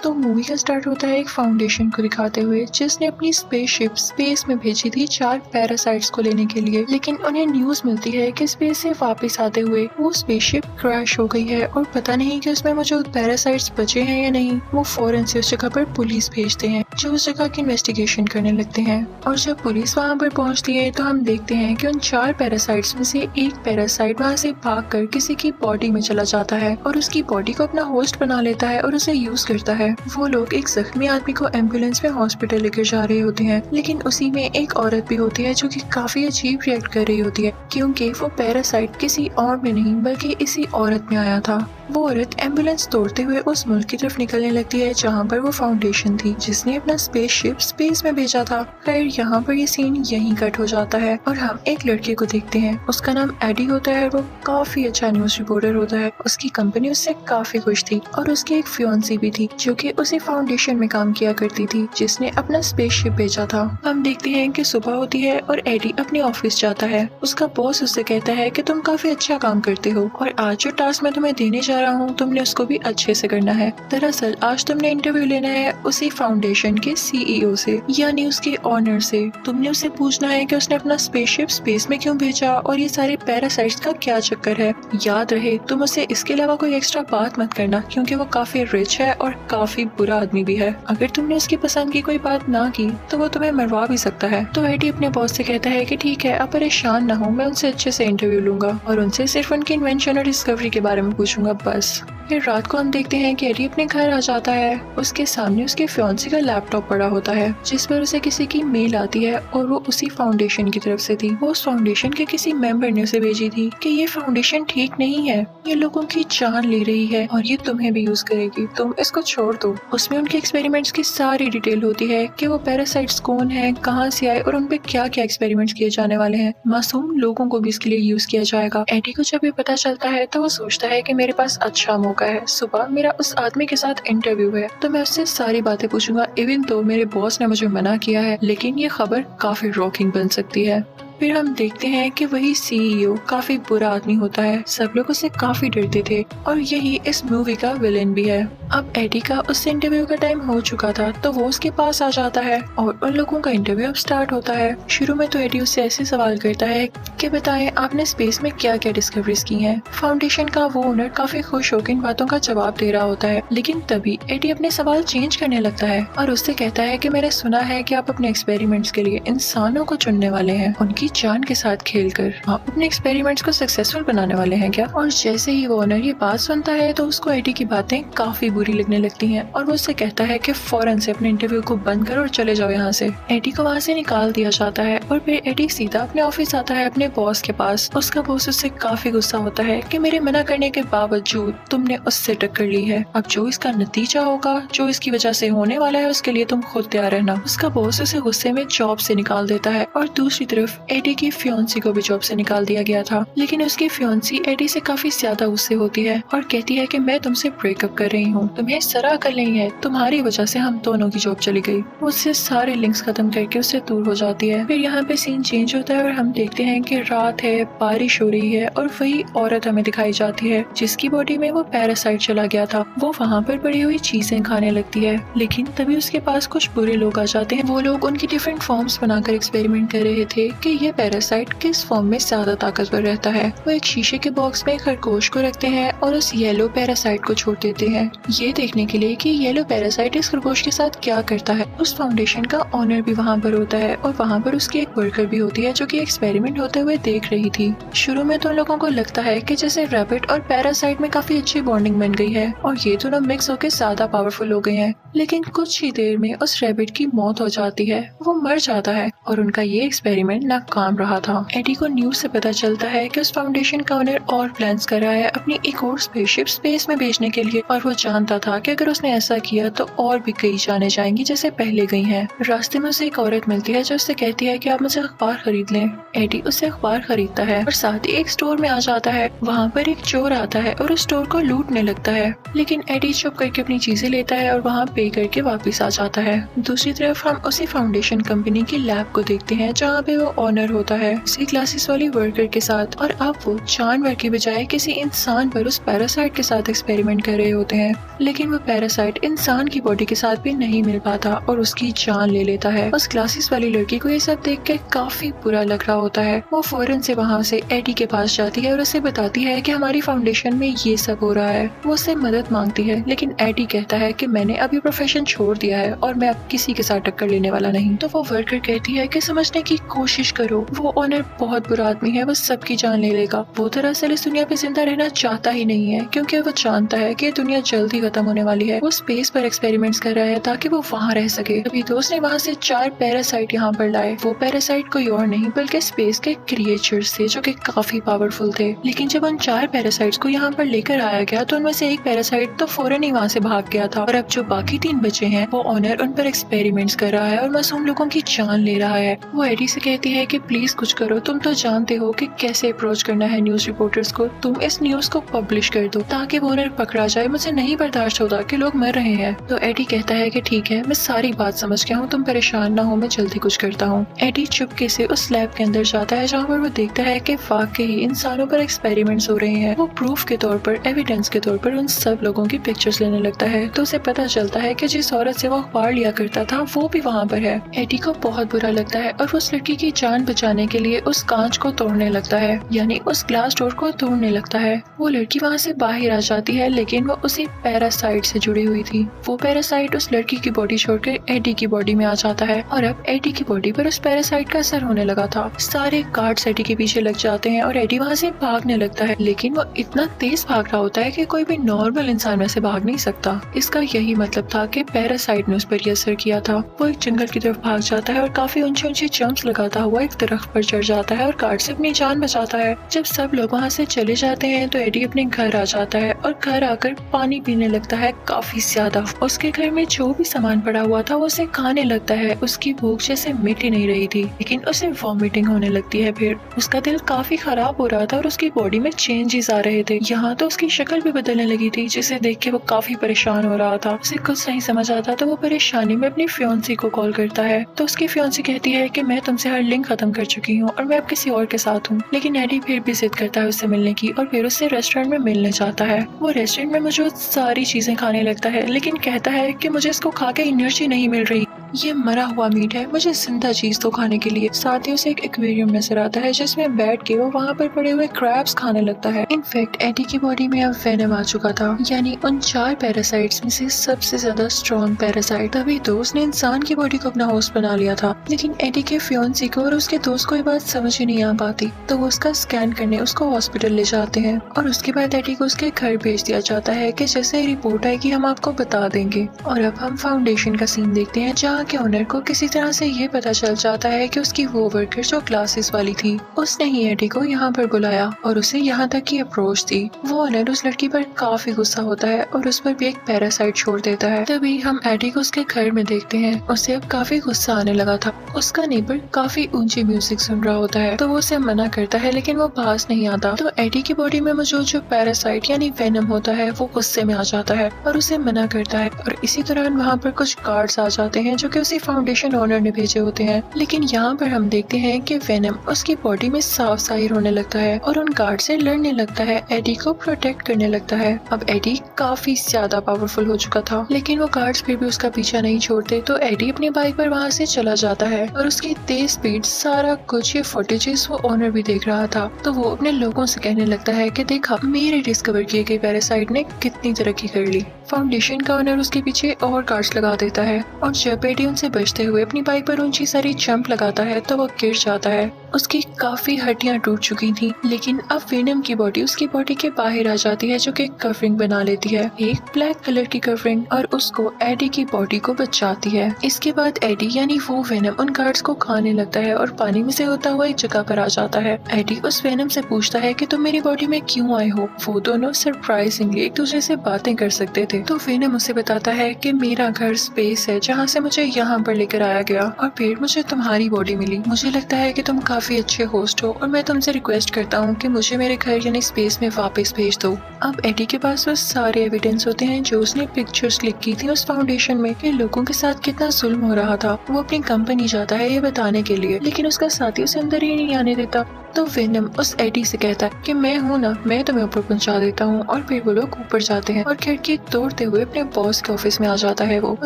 तो मूवी का स्टार्ट होता है एक फाउंडेशन को दिखाते हुए जिसने अपनी स्पेसशिप स्पेस में भेजी थी 4 पैरासाइट्स को लेने के लिए, लेकिन उन्हें न्यूज मिलती है कि स्पेस से वापस आते हुए वो स्पेसशिप क्रैश हो गई है और पता नहीं कि उसमें मौजूद पैरासाइट्स बचे हैं या नहीं। वो फौरन से उस जगह पर पुलिस भेजते हैं जो उस जगह की इन्वेस्टिगेशन करने लगते हैं और जब पुलिस वहाँ पर पहुँचती है तो हम देखते हैं कि उन 4 पैरासाइट्स में से एक पैरासाइट वहाँ से भागकर किसी की बॉडी में चला जाता है और उसकी बॉडी को अपना होस्ट बना लेता है और उसे यूज करता है। वो लोग एक जख्मी आदमी को एम्बुलेंस में हॉस्पिटल लेकर जा रहे होते हैं, लेकिन उसी में एक औरत भी होती है जो कि काफी अजीब रिएक्ट कर रही होती है क्योंकि वो पैरासाइट किसी और में नहीं बल्कि इसी औरत में आया था। वो औरत एम्बुलेंस तोड़ते हुए उस मुल्क की तरफ निकलने लगती है जहाँ पर वो फाउंडेशन थी जिसने अपना स्पेसशिप स्पेस में भेजा था। खैर यहाँ पर ये सीन यहीं कट हो जाता है और हम एक लड़के को देखते हैं। उसका नाम एडी होता है। वो काफी अच्छा न्यूज रिपोर्टर होता है। उसकी कंपनी उससे काफी खुश थी और उसकी एक फियांसी भी थी जो कि उसी फाउंडेशन में काम किया करती थी जिसने अपना स्पेसशिप भेजा था। हम देखते हैं कि सुबह होती है और एडी अपने ऑफिस जाता है। उसका बॉस उससे कहता है कि तुम काफी अच्छा काम करते हो और आज जो टास्क मैं तुम्हें देने जा रहा हूँ तुमने उसको भी अच्छे से करना है। दरअसल आज तुमने इंटरव्यू लेना है उसी फाउंडेशन के सीईओ से, यानी उसके ऑनर से। तुमने उससे पूछना है कि उसने अपना स्पेसशिप स्पेस में क्यों भेजा और ये सारे पैरासाइट्स का क्या चक्कर है। याद रहे तुम उससे इसके अलावा कोई एक्स्ट्रा बात मत करना क्योंकि वो काफी रिच है और काफी बुरा आदमी भी है। अगर तुमने उसकी पसंद की कोई बात ना की तो वो तुम्हें मरवा भी सकता है। तो एडी अपने बॉस से कहता है कि ठीक है, आप परेशान ना हो, मैं उनसे अच्छे से इंटरव्यू लूंगा और उनसे सिर्फ उनकी इन्वेंशन और डिस्कवरी के बारे में पूछूंगा बस। फिर रात को हम देखते हैं कि एडी अपने घर आ जाता है। उसके सामने उसके फियांसी का लैपटॉप पड़ा होता है जिस पर उसे किसी की मेल आती है और वो उसी फाउंडेशन की तरफ से थी। वो उस फाउंडेशन के किसी मेंबर ने उसे भेजी थी कि ये फाउंडेशन ठीक नहीं है, ये लोगों की जान ले रही है और ये तुम्हें भी यूज करेगी, तुम इसको छोड़ दो। उसमें उनके एक्सपेरिमेंट्स की सारी डिटेल होती है कि वो पैरासाइट्स कौन है, कहाँ से आए और उन पे क्या क्या एक्सपेरिमेंट्स किए जाने वाले हैं। मासूम लोगों को भी इसके लिए यूज किया जाएगा। एडी को जब ये पता चलता है तो वो सोचता है कि मेरे पास अच्छा मौका है। सुबह मेरा उस आदमी के साथ इंटरव्यू है तो मैं उससे सारी बातें पूछूंगा इवन तो मेरे बॉस ने मुझे मना किया है, लेकिन ये खबर काफी रॉकिंग बन सकती है। फिर हम देखते हैं कि वही सीईओ काफी बुरा आदमी होता है। सब लोग उससे काफी डरते थे और यही इस मूवी का विलेन भी है। अब एडी का उससे इंटरव्यू का टाइम हो चुका था तो वो उसके पास आ जाता है और उन लोगों का इंटरव्यू अब स्टार्ट होता है। शुरू में तो एडी उससे ऐसे सवाल करता है कि बताएं आपने स्पेस में क्या क्या डिस्कवरीज की हैं। फाउंडेशन का वो ओनर काफी खुश होकर इन बातों का जवाब दे रहा होता है, लेकिन तभी एडी अपने सवाल चेंज करने लगता है और उससे कहता है कि मैंने सुना है कि आप अपने एक्सपेरिमेंट्स के लिए इंसानों को चुनने वाले हैं, उनकी जान के साथ खेलकर आप अपने एक्सपेरिमेंट्स को सक्सेसफुल बनाने वाले हैं क्या। और जैसे ही वो ओनर ये बात सुनता है तो उसको एडी की बातें काफी बुरी लगने लगती हैं और वो उससे कहता है कि फौरन से अपने इंटरव्यू को बंद करो और चले जाओ यहाँ से। एडी को वहाँ से निकाल दिया जाता है और फिर एडी सीधा अपने ऑफिस आता है अपने बॉस के पास। उसका बॉस उससे काफी गुस्सा होता है कि मेरे मना करने के बावजूद तुमने उससे टक्कर ली है, अब जो इसका नतीजा होगा, जो इसकी वजह से होने वाला है, उसके लिए तुम खुद तैयार रहना। उसका बॉस उसे गुस्से में जॉब से निकाल देता है और दूसरी तरफ एडी की फियांसी को भी जॉब से निकाल दिया गया था, लेकिन उसकी फियांसी एडी से काफी ज्यादा गुस्से होती है और कहती है कि मैं तुमसे ब्रेकअप कर रही हूँ, तुम्हें जरा अकल नहीं है, तुम्हारी वजह से हम दोनों की जॉब चली गई। उससे सारे लिंक्स खत्म करके उससे दूर हो जाती है। फिर यहाँ पे सीन चेंज होता है और हम देखते हैं कि रात है, बारिश हो रही है और वही औरत हमें दिखाई जाती है जिसकी बॉडी में वो पैरासाइट चला गया था। वो वहाँ पर पड़ी हुई चीजें खाने लगती है, लेकिन तभी उसके पास कुछ बुरे लोग आ जाते हैं। वो लोग उनकी डिफरेंट फॉर्म्स बनाकर एक्सपेरिमेंट कर रहे थे कि ये पैरासाइट किस फॉर्म में ज्यादा ताकतवर रहता है। वो एक शीशे के बॉक्स में खरगोश को रखते हैं और उस येलो पैरासाइट को छोड़ देते हैं ये देखने के लिए कि येलो पैरासाइट इस खरगोश के साथ क्या करता है। उस फाउंडेशन का ऑनर भी वहाँ पर होता है और वहाँ पर उसकी एक वर्कर भी होती है जो कि एक्सपेरिमेंट होते हुए देख रही थी। शुरू में तो लोगों को लगता है कि जैसे रैबिट और पैरासाइट में काफी अच्छी बॉन्डिंग बन गई है और ये दोनों मिक्स होकर ज्यादा पावरफुल हो गए हैं, लेकिन कुछ ही देर में उस रैबिट की मौत हो जाती है, वो मर जाता है और उनका ये एक्सपेरिमेंट नाकाम रहा था। एडी को न्यूज से पता चलता है कि उस फाउंडेशन का ओनर और प्लान्स कर रहा है अपनी एक और स्पेसशिप स्पेस में भेजने के लिए और वो जानता था कि अगर उसने ऐसा किया तो और भी कई जाने जाएंगी जैसे पहले गई हैं। रास्ते में उसे एक औरत मिलती है जो उससे कहती है कि आप मुझे अखबार खरीद लें। एडी उससे अखबार खरीदता है और साथ ही एक स्टोर में आ जाता है। वहाँ पर एक चोर आता है और उस स्टोर को लूटने लगता है, लेकिन एडी चुप करके अपनी चीजें लेता है और वहाँ पे करके वापस आ जाता है। दूसरी तरफ हम उसी फाउंडेशन कंपनी की लैब को देखते हैं जहाँ पे वो ऑनर होता है उसी क्लासेस वाली वर्कर के साथ और अब वो जानवर की बजाय किसी इंसान पर उस पैरासाइट के साथ एक्सपेरिमेंट कर रहे होते हैं। लेकिन वो पैरासाइट इंसान की बॉडी के साथ भी नहीं मिल पाता और उसकी जान ले लेता है। उस क्लासेस वाली लड़की को ये सब देख के काफी बुरा लग रहा होता है। वो फौरन से वहाँ से एडी के पास जाती है और उसे बताती है कि हमारी फाउंडेशन में ये सब हो रहा है। वो उससे मदद मांगती है, लेकिन एडी कहता है कि मैंने अभी प्रोफेशन छोड़ दिया है और मैं अब किसी के साथ टक्कर लेने वाला नहीं। तो वो वर्कर कहती है कि समझने की कोशिश करो, वो ओनर बहुत बुरा आदमी है, वो सबकी जान ले लेगा। वो दरअसल इस दुनिया पे जिंदा रहना चाहता ही नहीं है, क्योंकि वो जानता है कि दुनिया जल्दी खत्म होने वाली है। वो स्पेस पर एक्सपेरिमेंट्स कर रहा है ताकि वो वहाँ रह सके। तभी दोस्त ने वहाँ से 4 पैरासाइट यहाँ पर लाए। वो पैरासाइट कोई और नहीं बल्कि स्पेस के क्रिएचर्स थे जो कि काफी पावरफुल थे। लेकिन जब उन 4 पैरासाइट्स को यहाँ पर लेकर आया गया तो उनमें से एक पैरासाइट तो फौरन ही वहाँ से भाग गया था, और अब जो बाकी 3 बचे हैं वो ओनर उन पर एक्सपेरिमेंट्स कर रहा है और मासूम लोगों की जान ले रहा है। वो एडी से कहती है कि प्लीज कुछ करो, तुम तो जानते हो कि कैसे अप्रोच करना है न्यूज रिपोर्टर्स को, तुम इस न्यूज को पब्लिश कर दो ताकि वो ओनर पकड़ा जाए। मुझे नहीं बर्दाश्त होता कि लोग मर रहे हैं। तो एडी कहता है कि ठीक है, मैं सारी बात समझ गया हूँ, तुम परेशान ना हो, मैं जल्दी कुछ करता हूँ। एडी चुपके से उस लैब के अंदर जाता है जहाँ पर वो देखता है कि वाकई इंसानों पर एक्सपेरिमेंट्स हो रहे हैं। वो प्रूफ के तौर पर, एविडेंस के तौर पर उन सब लोगों की पिक्चर्स लेने लगता है। तो उसे पता चलता है कि जिस औरत से वो अखबार लिया करता था वो भी वहाँ पर है। एडी को बहुत बुरा लगता है और उस लड़की की जान बचाने के लिए उस कांच को तोड़ने लगता है, यानी उस ग्लास डोर को तोड़ने लगता है। वो लड़की वहाँ से बाहर आ जाती है, लेकिन वो उसी पैरासाइट से जुड़ी हुई थी। वो पैरासाइट उस लड़की की बॉडी छोड़कर एडी की बॉडी में आ जाता है और अब एडी की बॉडी पर उस पैरासाइट का असर होने लगा था। सारे गार्ड्स एडी के पीछे लग जाते हैं और एडी वहाँ से भागने लगता है, लेकिन वो इतना तेज भाग रहा होता है कि कोई भी नॉर्मल इंसान वैसे भाग नहीं सकता। इसका यही मतलब था कि पैरासाइट ने उस पर असर किया था। वो एक जंगल की तरफ भाग जाता है और काफी ऊंचे ऊंचे जंप्स लगाता हुआ एक दरख्त पर चढ़ जाता है और गार्ड से अपनी जान बचाता है। जब सब लोग वहाँ से चले जाते हैं तो एडी अपने घर आ जाता है और घर आकर पानी पीने लगता है काफी ज्यादा। उसके घर में जो भी सामान पड़ा हुआ था वो उसे खाने लगता है। उसकी भूख जैसे मिट ही नहीं रही थी, लेकिन उसे वॉमिटिंग होने लगती है। फिर उसका दिल काफी खराब हो रहा था और उसकी बॉडी में चेंजेस आ रहे थे। यहाँ तो उसकी शक्ल भी बदलने लगी थी, जिसे देख के वो काफी परेशान हो रहा था। उसे कुछ नहीं समझ आता तो वो परेशानी में अपनी फियांसी को कॉल करता है। तो उसकी फियांसी कहती है कि मैं तुमसे हर लिंक खत्म कर चुकी हूँ और मैं अब किसी और के साथ हूँ। लेकिन एडी फिर भी जिद करता है उससे मिलने की और फिर उससे रेस्टोरेंट में मिलने जाता है। वो रेस्टोरेंट में मौजूद सारी चीजें खाने लगता है, लेकिन कहता है कि मुझे इसको खा के एनर्जी नहीं मिल रही, ये मरा हुआ मीट है, मुझे जिंदा चीज तो खाने के लिए। साथ ही उसे एक एक्वेरियम नजर आता है जिसमें बैठ के वो वहाँ पर पड़े हुए क्रैब्स खाने लगता है। इनफैक्ट एडी की बॉडी में अब वेनम आ चुका था, यानी उन 4 पैरासाइट्स में से सबसे ज्यादा स्ट्रॉन्ग पैरासाइट। तभी दोस्त ने इंसान की बॉडी को अपना होस्ट बना लिया था, लेकिन एडी के फियांसी को और उसके दोस्त को ये बात समझ ही नहीं आ पाती। तो वो उसका स्कैन करने उसको हॉस्पिटल ले जाते हैं और उसके बाद एडी को उसके घर भेज दिया जाता है कि जैसे रिपोर्ट आएगी हम आपको बता देंगे। और अब हम फाउंडेशन का सीन देखते हैं जहाँ के ओनर को किसी तरह से ये पता चल जाता है कि उसकी वो वर्कर जो क्लासेस वाली थी उसने ही एडी को यहाँ पर बुलाया और उसे यहाँ तक की अप्रोच दी। वो ओनर उस लड़की पर काफी गुस्सा होता है और उस पर भी एक पैरासाइट छोड़ देता है। तभी हम एडी को उसके घर में देखते हैं। उसे अब काफी गुस्सा आने लगा था। उसका नेबर काफी ऊंची म्यूजिक सुन रहा होता है तो वो उसे मना करता है, लेकिन वो पास नहीं आता। तो एडी की बॉडी में मौजूद जो पैरासाइट यानी वेनम होता है वो गुस्से में आ जाता है और उसे मना करता है। और इसी दौरान वहाँ पर कुछ गार्ड्स आ जाते हैं जो कि उसी फाउंडेशन ओनर ने भेजे होते हैं। लेकिन यहाँ पर हम देखते हैं कि वेनम उसकी बॉडी में साफ जाहिर होने लगता है और उन गार्ड से लड़ने लगता है, एडी को प्रोटेक्ट करने लगता है। अब एडी काफी ज्यादा पावरफुल हो चुका था, लेकिन वो गार्ड्स फिर भी उसका पीछा नहीं छोड़ते। तो एडी अपनी बाइक पर वहाँ से चला जाता है और उसकी तेज स्पीड, सारा कुछ ये फुटेजेस वो ओनर भी देख रहा था। तो वो अपने लोगों से कहने लगता है कि देखा मेरे डिस्कवर किए गए पैरासाइट ने कितनी तरक्की कर ली। फाउंडेशन का ओनर उसके पीछे और गार्ड्स लगा देता है और जब एडी उनसे बचते हुए अपनी बाइक पर ऊंची सारी जंप लगाता है तो वो गिर जाता है। उसकी काफी हड्डियां टूट चुकी थी, लेकिन अब वेनम की बॉडी उसकी बॉडी के बाहर आ जाती है जो कि कवरिंग बना लेती है, एक ब्लैक कलर की कवरिंग, और उसको एडी की बॉडी को बचाती है। इसके बाद एडी यानी वो वेनम उन गार्ड्स को खाने लगता है और पानी में से होता हुआ एक जगह पर आ जाता है। एडी उस वेनम से पूछता है कि तुम मेरी बॉडी में क्यों आए हो। वो दोनों सरप्राइजिंगली एक दूसरे से बातें कर सकते थे। तो वेनम उसे बताता है कि मेरा घर स्पेस है जहाँ से मुझे यहाँ पर लेकर आया गया और फिर मुझे तुम्हारी बॉडी मिली। मुझे लगता है कि तुम काफी अच्छे होस्ट हो और मैं तुमसे रिक्वेस्ट करता हूँ कि मुझे मेरे घर यानी स्पेस में वापस भेज दो। अब एडी के पास वो सारे एविडेंस होते हैं जो उसने पिक्चर्स क्लिक की थी उस फाउंडेशन में कि लोगों के साथ कितना जुल्म हो रहा था। वो अपनी कंपनी जाता है ये बताने के लिए, लेकिन उसका साथी उसे अंदर ही नहीं आने देता। तो वेनम उस एडी से कहता है कि मैं हूँ ना, मैं तुम्हें ऊपर पहुंचा देता हूँ। और फिर वो लोग ऊपर जाते हैं और खिड़की तोड़ते हुए अपने बॉस के ऑफिस में आ जाता है। वो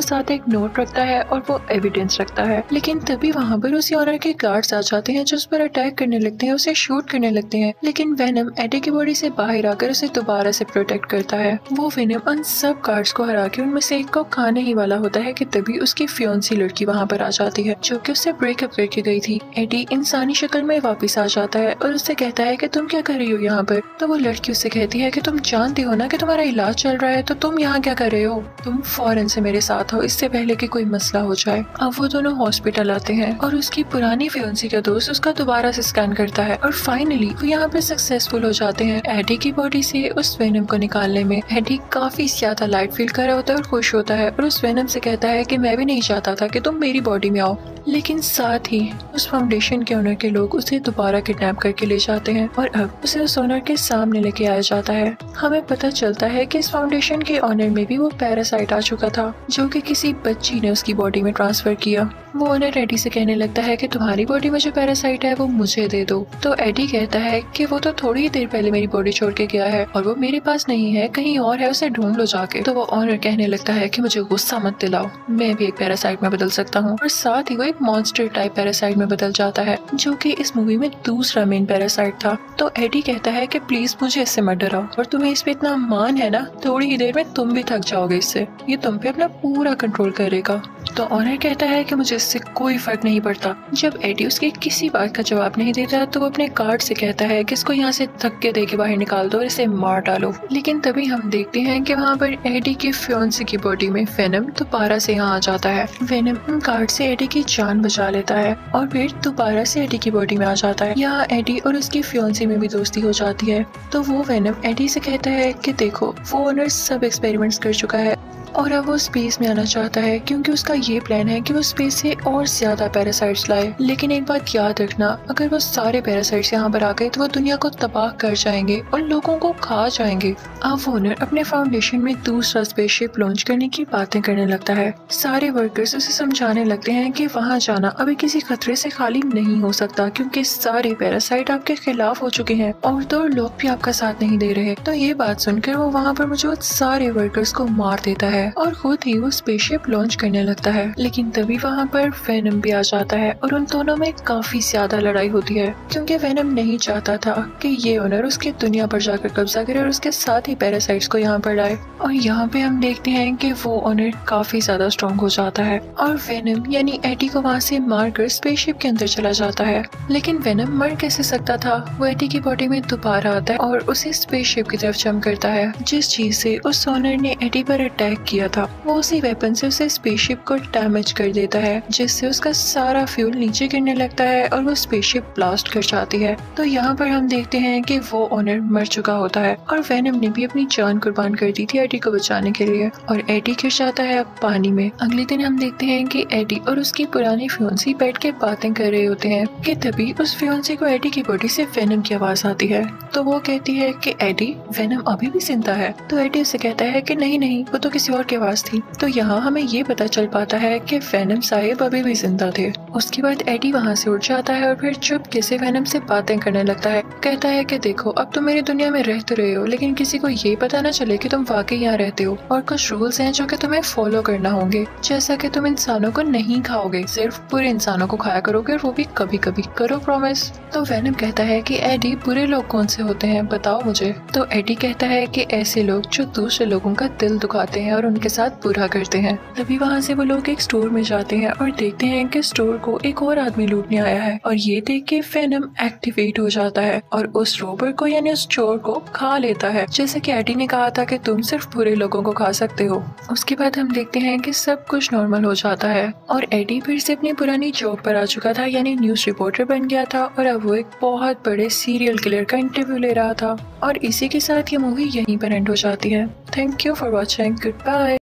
साथ एक नोट रखता है और वो एविडेंस रखता है। लेकिन तभी वहाँ पर उसी ऑनर के गार्ड्स आ जाते हैं जो उस पर अटैक करने लगते हैं, उसे शूट करने लगते हैं। लेकिन वेनम एडी की बॉडी से बाहर आकर उसे दोबारा से प्रोटेक्ट करता है। वो वेनम उन सब गार्ड्स को हरा के उनमें से एक को खाने ही वाला होता है कि तभी उसकी फियोंसी लड़की वहाँ पर आ जाती है जो कि उससे ब्रेकअप करके गई थी। एडी इंसानी शक्ल में वापस आ जाता है और उससे कहता है कि तुम क्या कर रही हो यहाँ पर। तो वो लड़की उससे कहती है कि तुम जानती हो ना कि तुम्हारा इलाज चल रहा है, तो तुम यहाँ क्या कर रहे हो, तुम फौरन से मेरे साथ हो इससे पहले कि कोई मसला हो जाए। अब वो दोनों हॉस्पिटल आते हैं और उसकी पुरानी फियोंसी का दोस्त उसका दोबारा से स्कैन करता है और फाइनली वो यहाँ पे सक्सेसफुल हो जाते हैं एडी की बॉडी से उस वेनम को निकालने में। एडी काफी ज्यादा लाइट फील कर रहा होता है और खुश होता है और उस वेनम से कहता है कि मैं भी नहीं चाहता था कि तुम मेरी बॉडी में आओ। लेकिन साथ ही उस फाउंडेशन के ओनर के लोग उसे दोबारा किडनैप करके ले जाते हैं और अब उसे उस ओनर के सामने लेके आया जाता है। हमें पता चलता है कि इस फाउंडेशन के ओनर में भी वो पैरासाइट आ चुका था जो कि किसी बच्ची ने उसकी बॉडी में ट्रांसफर किया। वो ओनर एडी से कहने लगता है कि तुम्हारी बॉडी में जो पैरासाइट है वो मुझे दे दो। तो एडी कहता है कि वो तो थोड़ी ही देर पहले मेरी बॉडी छोड़ के गया है और वो मेरे पास नहीं है, कहीं और है, उसे ढूंढ लो जाके। तो वो ओनर कहने लगता है कि मुझे गुस्सा मत दिलाओ, मैं भी एक पैरासाइट में बदल सकता हूँ। और साथ ही वो एक मॉन्स्टर टाइप पैरासाइट में बदल जाता है जो कि इस मूवी में दूसरा मेन पैरासाइट था। तो एडी कहता है कि प्लीज मुझे इससे मत डराओ और तुम्हें इस पे इतना मान है ना, थोड़ी ही देर में तुम भी थक जाओगे इससे, ये तुम पे अपना पूरा कंट्रोल करेगा। तो ऑनर कहता है कि मुझे इससे कोई फर्क नहीं पड़ता। जब एडी उसके किसी बात का जवाब नहीं देता तो वो अपने गार्ड से कहता है कि इसको यहाँ से धक्के दे के बाहर निकाल दो और इसे मार डालो। लेकिन तभी हम देखते हैं कि वहाँ पर एडी की फियोंसी की बॉडी में वेनम दोबारा से यहाँ आ जाता है। वेनम उन गार्ड से एडी की जान बचा लेता है और फिर दोबारा से एडी की बॉडी में आ जाता है। यहाँ एडी और उसकी फियोंसी में भी दोस्ती हो जाती है। तो वो वेनम एडी से कहता है कि देखो वो ओनर सब एक्सपेरिमेंट्स कर चुका है और अब वो स्पेस में आना चाहता है क्योंकि उसका ये प्लान है कि वो स्पेस से और ज्यादा पैरासाइट्स लाए। लेकिन एक बात याद रखना, अगर वो सारे पैरासाइट्स यहाँ पर आ गए तो वो दुनिया को तबाह कर जाएंगे और लोगों को खा जाएंगे। अब ओनर अपने फाउंडेशन में दूसरा स्पेसशिप लॉन्च करने की बातें करने लगता है। सारे वर्कर्स उसे समझाने लगते हैं कि वहाँ जाना अभी किसी खतरे से खाली नहीं हो सकता क्योंकि सारे पैरासाइट आपके खिलाफ हो चुके हैं और 2 लोग भी आपका साथ नहीं दे रहे। तो ये बात सुनकर वो वहाँ पर मौजूद सारे वर्कर्स को मार देता है और खुद ही वो स्पेसशिप लॉन्च करने लगता है। लेकिन तभी वहाँ पर वेनम भी आ जाता है और उन दोनों में काफी ज्यादा लड़ाई होती है क्योंकि वेनम नहीं चाहता था कि ये ओनर उसकी दुनिया पर जाकर कब्जा करे और उसके साथ ही पैरासाइट्स को यहाँ पर लाए। और यहाँ पे हम देखते हैं कि वो ओनर काफी ज्यादा स्ट्रॉन्ग हो जाता है और वेनम यानी एडी को वहाँ से मारकर स्पेसशिप के अंदर चला जाता है। लेकिन वेनम मर कैसे सकता था, वो एडी की बॉडी में दोबारा आता है और उसे स्पेसशिप की तरफ जंप करता है जिस चीज से उस ओनर ने एडी पर अटैक किया था। वो उसी वेपन से उसे स्पेसशिप को डैमेज कर देता है जिससे उसका सारा फ्यूल नीचे गिरने लगता है और वो स्पेसशिप ब्लास्ट कर जाती है। तो यहाँ पर हम देखते हैं कि वो ओनर मर चुका होता है और वेनम ने भी अपनी जान कुर्बान कर दी थी एडी को बचाने के लिए और एडी गिर जाता है अब पानी में। अगले दिन हम देखते हैं कि एडी और उसकी पुरानी फियोंसी बैठ के बातें कर रहे होते हैं कि तभी उस फियोंसी को एडी की बॉडी से वेनम की आवाज आती है। तो वो कहती है कि एडी, वेनम अभी भी जिंदा है। तो एडी उसे कहता है कि नहीं नहीं, वो तो किसी और की आवाज थी। तो यहाँ हमें ये पता चल पाता है कि वेनम साहिब अभी भी जिंदा थे। उसके बाद एडी वहाँ से उठ जाता है और फिर चुपके से वेनम से बातें करने लगता है। कहता है कि देखो अब तुम मेरी दुनिया में रहते रहे हो लेकिन किसी को ये पता ना चले कि तुम वाकई यहाँ रहते हो और कुछ रूल्स हैं जो कि तुम्हें फॉलो करना होंगे, जैसा कि तुम इंसानों को नहीं खाओगे, सिर्फ बुरे इंसानों को खाया करोगे और वो भी कभी कभी, करो प्रॉमिस। तो वेनम कहता है कि एडी बुरे लोग कौन से होते हैं बताओ मुझे। तो एडी कहता है कि ऐसे लोग जो दूसरे लोगों का दिल दुखाते हैं और उनके साथ बुरा करते हैं। तभी वहाँ से वो लोग एक स्टोर में जाते हैं और देखते हैं कि स्टोर को एक और आदमी लूटने आया है और ये देख के वेनम एक्टिवेट हो जाता है और उस रोबर को यानी उस चोर को खा लेता है, जैसे कि एडी ने कहा था कि तुम सिर्फ बुरे लोगों को खा सकते हो। उसके बाद हम देखते हैं कि सब कुछ नॉर्मल हो जाता है और एडी फिर से अपनी पुरानी जॉब पर आ चुका था यानी न्यूज रिपोर्टर बन गया था और अब वो एक बहुत बड़े सीरियल किलर का इंटरव्यू ले रहा था। और इसी के साथ ये मूवी यहीं पर एंड हो जाती है। Thank you for watching, good bye.